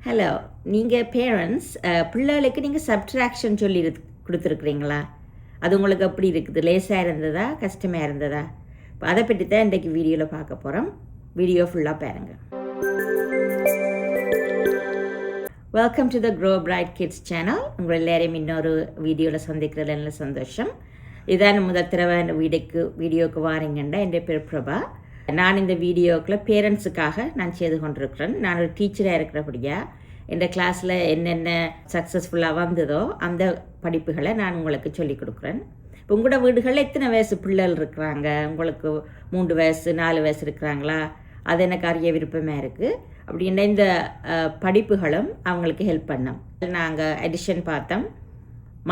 Hello, நீங்கள் parents பிள்ளைகளுக்கு நீங்கள் சப்ட்ராக்ஷன் சொல்லி கொடுத்துருக்குறீங்களா? அது உங்களுக்கு எப்படி இருக்குது? லேசாக இருந்ததா, கஷ்டமாக இருந்ததா? இப்போ அதை பற்றி தான் இன்றைக்கு வீடியோவில் பார்க்க போகிறோம். வீடியோ ஃபுல்லாக பாருங்கள். Welcome to the Grow Bright Kids channel. உங்கள் எல்லாரையும் இன்னொரு வீடியோவில் சந்திக்கிறதுல நல்ல சந்தோஷம். இதான் முதல் தடவை வீடியோவுக்கு வாரீங்கண்டா. என் பேர் பிரபா. நான் இந்த வீடியோக்குள்ள பேரண்ட்ஸுக்காக நான் செய்து கொண்டிருக்கிறேன். நான் ஒரு டீச்சராக இருக்கிறபடியா இந்த கிளாஸில் என்னென்ன சக்ஸஸ்ஃபுல்லாக வந்ததோ அந்த படிப்புகளை நான் உங்களுக்கு சொல்லிக் கொடுக்குறேன். இப்போ உங்களோட வீடுகளில் எத்தனை வயசு பிள்ளைகள் இருக்கிறாங்க? உங்களுக்கு 3 வயசு 4 வயசு இருக்கிறாங்களா? அது எனக்கு அறிய விருப்பமாக இருக்குது. அப்படின்னா இந்த படிப்புகளும் அவங்களுக்கு ஹெல்ப் பண்ணோம். நாங்கள் அடிஷன் பார்த்தோம்,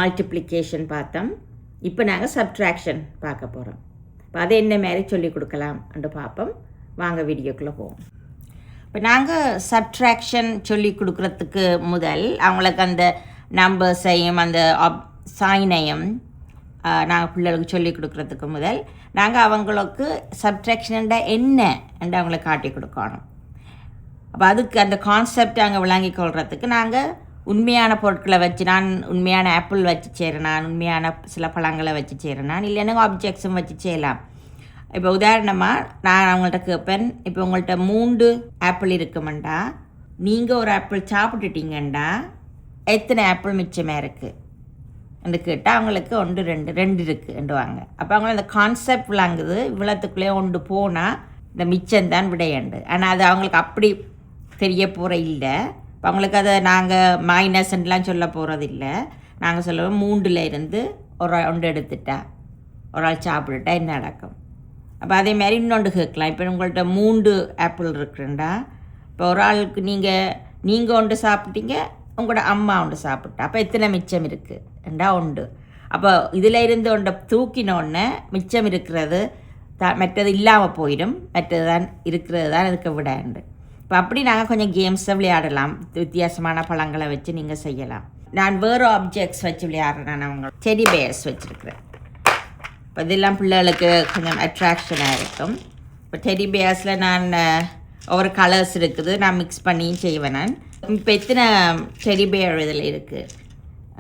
மல்டிப்ளிகேஷன் பார்த்தோம். இப்போ நாங்கள் சப்ட்ராக்ஷன் பார்க்க போகிறோம். இப்போ அதை என்ன மாதிரி சொல்லிக் கொடுக்கலாம் என்று பார்ப்போம். வாங்க வீடியோக்குள்ளே போவோம். இப்போ நாங்கள் சப்ட்ராக்ஷன் சொல்லி கொடுக்குறதுக்கு முதல் அவங்களுக்கு அந்த நம்பர்ஸையும் அந்த சைனையும் நாங்கள் பிள்ளைகளுக்கு சொல்லிக் கொடுக்குறதுக்கு முதல் நாங்கள் அவங்களுக்கு சப்ட்ராக்ஷன்டா என்ன என்று அவங்கள காட்டி கொடுக்கணும். அப்போ அதுக்கு அந்த கான்செப்ட் அங்கே விளங்கி கொள்றதுக்கு நாங்கள் உண்மையான பொருட்களை வச்சு, நான் உண்மையான ஆப்பிள் வச்சு செய்கிறேன், நான் உண்மையான சில பழங்களை வச்சு செய்கிறேன், நான் இல்லைன்னா ஆப்ஜெக்ட்ஸும் வச்சு செய்யலாம். இப்போ உதாரணமாக நான் அவங்கள்ட்ட கேட்பேன், இப்போ உங்கள்கிட்ட 3 ஆப்பிள் இருக்குமெண்டா, நீங்கள் ஒரு ஆப்பிள் சாப்பிட்டுட்டீங்கண்டா எத்தனை ஆப்பிள் மிச்சமாக இருக்குது என்று கேட்டால் அவங்களுக்கு 1 2 இருக்குன்னுவாங்க. அப்போ அவங்கள அந்த கான்செப்ட் விளங்குது. இவ்வளோத்துக்குள்ளே ஒன்று போனால் இந்த மிச்சம்தான் விடையண்டு. ஆனால் அது அவங்களுக்கு அப்படி தெரிய போகிற இல்லை. இப்போ அவங்களுக்கு அதை நாங்கள் மைனஸ்லாம் சொல்ல போகிறது இல்லை. நாங்கள் சொல்லுவோம் 3ல் இருந்து ஒரு 1 எடுத்துட்டா ஒரு ஆள் சாப்பிட்டுட்டா என்ன நடக்கும். அப்போ அதேமாதிரி இன்னொன்று கேட்கலாம். இப்போ உங்கள்கிட்ட 3 ஆப்பிள் இருக்குண்டா, இப்போ ஒரு ஆளுக்கு நீங்கள் 1 சாப்பிட்டீங்க, உங்களோட அம்மா 1 சாப்பிட்டா, அப்போ எத்தனை மிச்சம் இருக்குண்டா 1. அப்போ இதில் இருந்து 1 தூக்கினோடனே மிச்சம் இருக்கிறது மற்றது இல்லாமல் போயிடும், மற்றது தான் இருக்கிறது தான் இருக்க விடாண்டு. இப்போ அப்படி நாங்கள் கொஞ்சம் கேம்ஸை விளையாடலாம். வித்தியாசமான பழங்களை வச்சு நீங்கள் செய்யலாம். நான் வேறு ஆப்ஜெக்ட்ஸ் வச்சு விளையாடுறேன். நான் அவங்க டெடி பேர்ஸ் வச்சுருக்கிறேன். இப்போ இதெல்லாம் பிள்ளைகளுக்கு கொஞ்சம் அட்ராக்ஷனாக இருக்கும். இப்போ டெடி பேர்ஸில் நான் ஒவ்வொரு கலர்ஸ் இருக்குது, நான் மிக்ஸ் பண்ணி செய்வேன். நான் இப்போ எத்தனை டெடி பேர் இதில் இருக்குது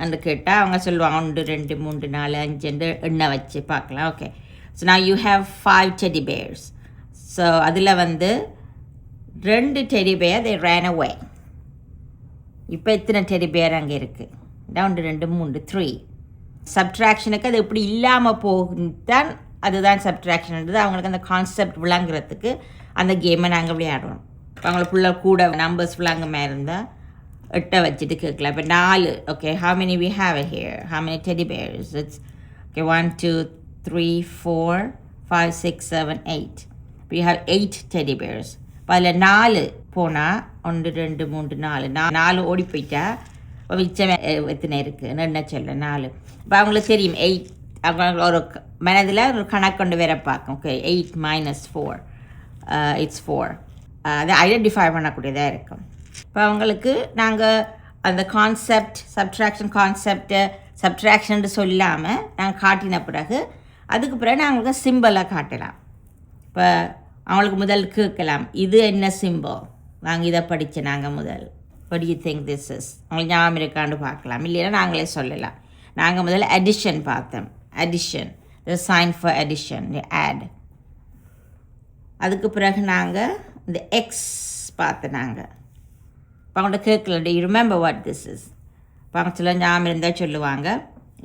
என்று கேட்டால் அவங்க சொல்லுவாங்க 1 2 3 4 5 எண்ணெய் வச்சு பார்க்கலாம். ஓகே, ஸோ நான் you have 5 teddy bears. So அதில் 2 teddy bear they ran away. இப்போ எத்தனை டெடி பேர் அங்கே இருக்குது? 1 2 3 3. சப்ட்ராக்ஷனுக்கு அது எப்படி இல்லாமல் போகுதான், அதுதான் சப்ட்ராக்ஷன்ன்றது. அவங்களுக்கு அந்த கான்செப்ட் விளங்குறதுக்கு அந்த கேமை நாங்கள் விளையாடுவோம். இப்போ அவங்களுக்குள்ள கூட நம்பர்ஸ் விளங்குமா இருந்தால் 8 வச்சுட்டு கேட்கலாம். இப்போ 4. Okay, how many we have here? How many teddy bears? It's okay, 1 2 3 4 5 6 7 8. We have 8 teddy bears. இப்போ அதில் 4 போனால் 1 2 3 4 ஓடி போயிட்டா இப்போ மிச்சம் எத்தனை இருக்குது என்ன சொல்ல 4. இப்போ அவங்களுக்கு தெரியும் 8. அவங்க ஒரு மனதில் ஒரு கணக்கு கொண்டு வேற பார்க்கும். Okay, 8 - 4 it's 4. அதை ஐடென்டிஃபை பண்ணக்கூடியதாக இருக்கும். இப்போ அவங்களுக்கு நாங்கள் அந்த கான்செப்ட் சப்ட்ராக்ஷன் சொல்லாமல் நாங்கள் காட்டின பிறகு அதுக்கு பிறகு நாங்களுக்கு சிம்பிளாக காட்டலாம். இப்போ அவங்களுக்கு முதல் கேட்கலாம், இது என்ன சிம்பிள், நாங்கள் இதை படித்தேன் நாங்கள் முதல், what do you think this is? அவங்களுக்கு ஞாபகம் இருக்கான்னு பார்க்கலாம். இல்லைன்னா நாங்களே சொல்லலாம். நாங்கள் முதல்ல அடிஷன் பார்த்தோம். Addition, the sign for addition, add. அதுக்கு பிறகு நாங்கள் இந்த எக்ஸ் பார்த்தோம். நாங்கள் இப்போ அவங்கள்ட்ட கேட்கல, do you remember what this is? இப்போ அவங்க சொல்ல ஞாபகம் இருந்தால் சொல்லுவாங்க,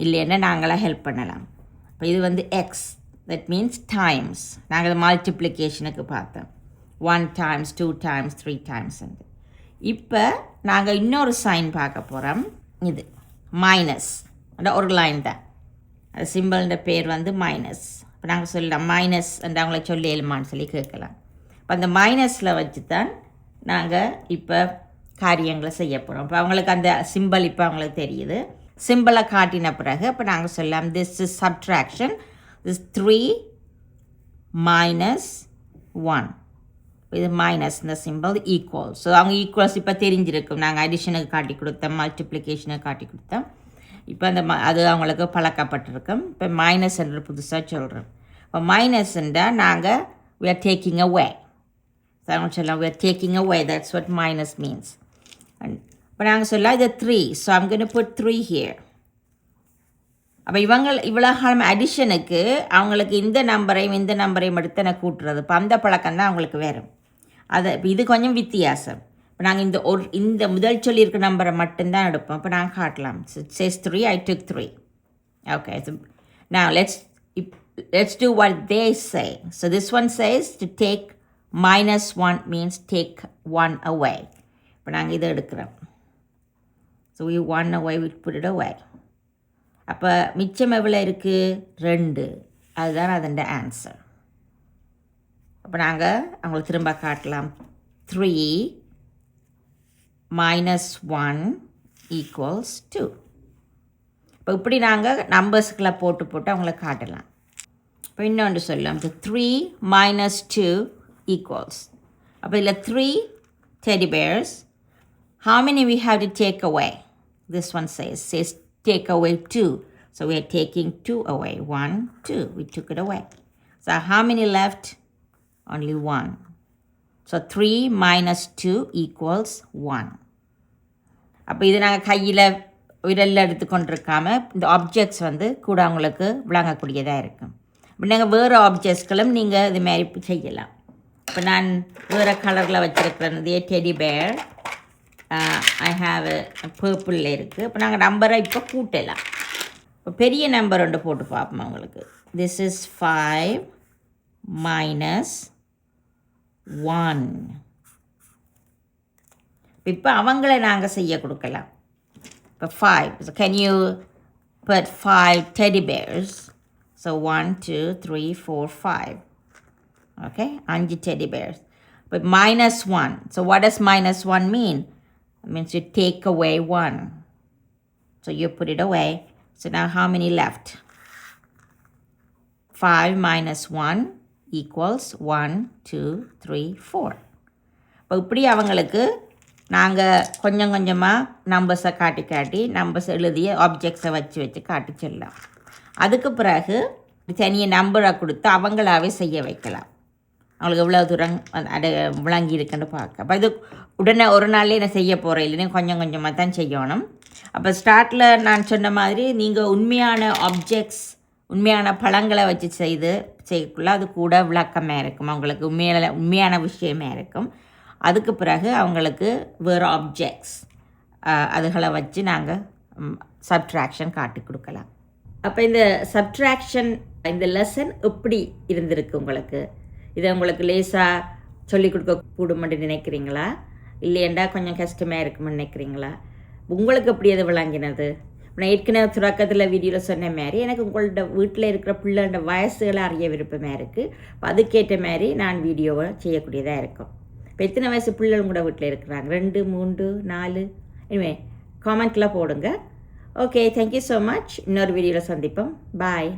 இல்லைன்னா நாங்களாம் ஹெல்ப் பண்ணலாம். இப்போ இது எக்ஸ், that means times. நாங்கள் மல்டிப்ளிகேஷனுக்கு பார்த்தோம். 1 times 2 times 3 times. இப்போ நாங்கள் இன்னொரு சைன் பார்க்க போகிறோம். இது மைனஸ், அந்த ஒரு லைன் தான். அது சிம்பிள்ன்ற பேர் மைனஸ். இப்போ நாங்கள் சொல்லலாம் மைனஸ் என்று அவங்கள சொல்லி எழுமான்னு சொல்லி கேட்கலாம். இப்போ அந்த மைனஸில் வச்சு தான் நாங்கள் இப்போ காரியங்களை செய்ய போகிறோம். இப்போ அவங்களுக்கு அந்த சிம்பிள் இப்போ அவங்களுக்கு தெரியுது. சிம்பிளை காட்டின பிறகு இப்போ நாங்கள் சொல்லலாம் this is subtraction. This 3 - 1. இது மைனஸ் இந்த சிம்பிள் ஈக்குவல். ஸோ அவங்க ஈக்குவல்ஸ் இப்போ தெரிஞ்சிருக்கும். நாங்கள் அடிஷனுக்கு காட்டி கொடுத்தோம், மல்டிப்ளிகேஷனுக்கு காட்டி கொடுத்தோம். இப்போ அந்த அது அவங்களுக்கு பழக்கப்பட்டிருக்கும். இப்போ மைனஸ் என்று புதுசாக சொல்கிறோம். இப்போ மைனஸ்ன்றால் நாங்கள் we are taking away. So அவங்க சொல்லலாம் we are taking away. That's what minus means. இப்போ நாங்கள் சொல்ல இது 3, so I'm going to put 3 here. அப்போ இவ்வளோ காலம் அடிஷனுக்கு அவங்களுக்கு இந்த நம்பரையும் எடுத்து எனக்கு கூட்டுறது, இப்போ அந்த பழக்கம் தான் அவங்களுக்கு வேறும். அது இது கொஞ்சம் வித்தியாசம். இப்போ நாங்கள் இந்த முதல் சொல்லியிருக்க நம்பரை மட்டும்தான் எடுப்போம். இப்போ நாங்கள் காட்டலாம். says 3, I took 3. Okay, so now let's do what they say. So this one says to take -1 means take 1 away. இப்போ நாங்கள் இதை எடுக்கிறோம். So we 1 away, we put it away. அப்போ மிச்சம் எவ்வளோ இருக்குது? 2. அதுதான் அதோட ஆன்சர். அப்போ நாங்கள் அவங்களுக்கு திரும்ப காட்டலாம். 3 - 1 = 2. இப்போ இப்படி நாங்கள் நம்பர்ஸுக்குள்ள போட்டு அவங்கள காட்டலாம். இப்போ இன்னொன்று சொல்லலாம். 3 - 2 = அப்போ இதில் 3 teddy bears. How many we have to take away? This one says take away 2. So we are taking 2 away. 1, 2. We took it away. So how many left? Only 1. So 3 - 2 = 1. அப்போ இது நாங்கள் கையில் விரலில் எடுத்துக்கொண்டிருக்காம இந்த ஆப்ஜெக்ட்ஸ் கூட அவங்களுக்கு விளங்கக்கூடியதாக இருக்கும். இப்போ நாங்கள் வேறு ஆப்ஜெக்ட்ஸ்களும் நீங்கள் இது மாதிரி செய்யலாம். இப்போ நான் வேறு கலரில் வச்சுருக்கிறேன். இதே டெடி பேர் ஐ ஹாவ் பர்பிளில் இருக்குது. இப்போ நாங்கள் நம்பரை இப்போ கூட்டலாம். இப்போ பெரிய நம்பர் ஒன்று போட்டு பார்ப்போம் அவங்களுக்கு. This is 5 - 1. இப்போ அவங்கள நாங்கள் செய்ய கொடுக்கலாம். இப்போ 5. So can you put 5 teddy bears? So 1, 2, 3, 4, 5. Okay, 5 teddy bears. But -1. So what does -1 mean? It means you take away 1. So you put it away. So now how many left? 5 - 1 = 1, 2, 3, 4. இப்போ இப்படி அவங்களுக்கு நாங்கள் கொஞ்சம் கொஞ்சமாக நம்பர்ஸை காட்டி நம்பர்ஸ் எழுதிய ஆப்ஜெக்ட்ஸை வச்சு காட்டி சொல்லலாம். அதுக்கு பிறகு தனியாக நம்பரை கொடுத்து அவங்களாவே செய்ய வைக்கலாம். அவங்களுக்கு எவ்வளோ தூரம் விளங்கி இருக்குன்னு பார்க்க. அப்போ இது உடனே ஒரு நாள்லேயே நான் செய்ய போகிறேன், இல்லைன்னா கொஞ்சம் கொஞ்சமாக தான் செய்யணும். அப்போ ஸ்டார்ட்டில் நான் சொன்ன மாதிரி நீங்கள் உண்மையான ஆப்ஜெக்ட்ஸ், உண்மையான பழங்களை வச்சு செய்யக்குள்ள அது கூட விளக்கமாக இருக்கும், அவங்களுக்கு உண்மையான விஷயமாக இருக்கும். அதுக்கு பிறகு அவங்களுக்கு வேறு ஆப்ஜெக்ட்ஸ் அதுகளை வச்சு நாங்கள் சப்ட்ராக்ஷன் காட்டி கொடுக்கலாம். அப்போ இந்த சப்ட்ராக்ஷன் இந்த லெசன் எப்படி இருந்திருக்கு உங்களுக்கு? இதை உங்களுக்கு லேசாக சொல்லிக் கொடுக்க கூடுமென்று நினைக்கிறீங்களா, இல்லையண்டா கொஞ்சம் கஷ்டமாக இருக்குமென்னு நினைக்கிறீங்களா? உங்களுக்கு எப்படி அது விளங்கினது? நான் ஏற்கனவே துறக்கத்தில் வீடியோவில் சொன்ன மாதிரி எனக்கு உங்களோட வீட்டில் இருக்கிற பிள்ளைகளோட வயசுகளை அறிய விருப்பமாக இருக்குது. அதுக்கேற்ற மாதிரி நான் வீடியோவை செய்யக்கூடியதாக இருக்கும். இப்போ எத்தனை வயசு பிள்ளைகள் கூட வீட்டில் இருக்கிறாங்க? 2, 3, 4? இனிமே காமெண்ட்டில் போடுங்க. Okay, thank you so much. இன்னொரு வீடியோவில் சந்திப்போம். பாய்.